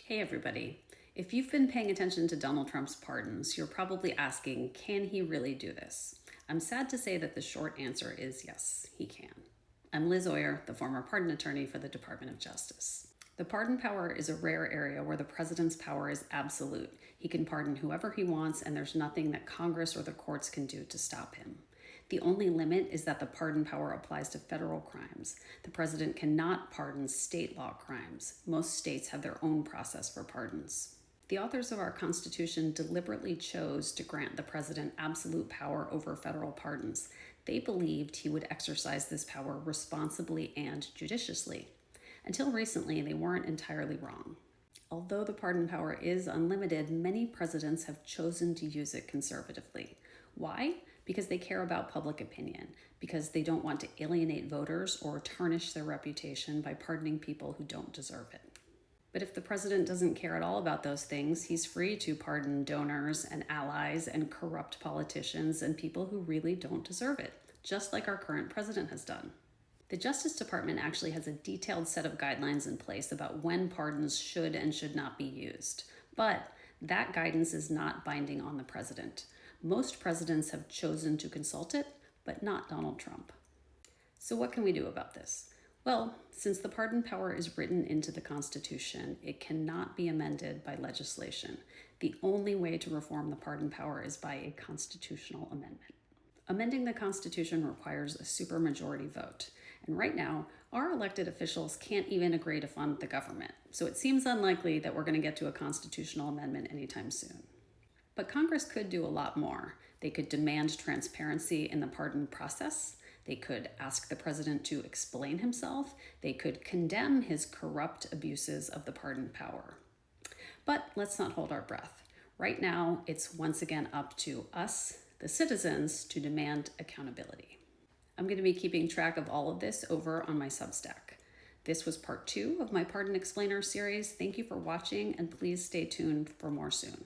Hey everybody. If you've been paying attention to Donald Trump's pardons, you're probably asking, can he really do this? I'm sad to say that the short answer is yes, he can. I'm Liz Oyer, the former pardon attorney for the Department of Justice. The pardon power is a rare area where the president's power is absolute. He can pardon whoever he wants, and there's nothing that Congress or the courts can do to stop him. The only limit is that the pardon power applies to federal crimes. The president cannot pardon state law crimes. Most states have their own process for pardons. The authors of our Constitution deliberately chose to grant the president absolute power over federal pardons. They believed he would exercise this power responsibly and judiciously. Until recently, they weren't entirely wrong. Although the pardon power is unlimited, many presidents have chosen to use it conservatively. Why? Because they care about public opinion, because they don't want to alienate voters or tarnish their reputation by pardoning people who don't deserve it. But if the president doesn't care at all about those things, he's free to pardon donors and allies and corrupt politicians and people who really don't deserve it, just like our current president has done. The Justice Department actually has a detailed set of guidelines in place about when pardons should and should not be used. But that guidance is not binding on the president. Most presidents have chosen to consult it, but not Donald Trump. So what can we do about this? Well, since the pardon power is written into the Constitution, it cannot be amended by legislation. The only way to reform the pardon power is by a constitutional amendment. Amending the Constitution requires a supermajority vote. And right now, our elected officials can't even agree to fund the government. So it seems unlikely that we're going to get to a constitutional amendment anytime soon. But Congress could do a lot more. They could demand transparency in the pardon process. They could ask the president to explain himself. They could condemn his corrupt abuses of the pardon power. But let's not hold our breath. Right now, it's once again up to us, the citizens, to demand accountability. I'm going to be keeping track of all of this over on my Substack. This was part 2 of my Pardon Explainer series. Thank you for watching, and please stay tuned for more soon.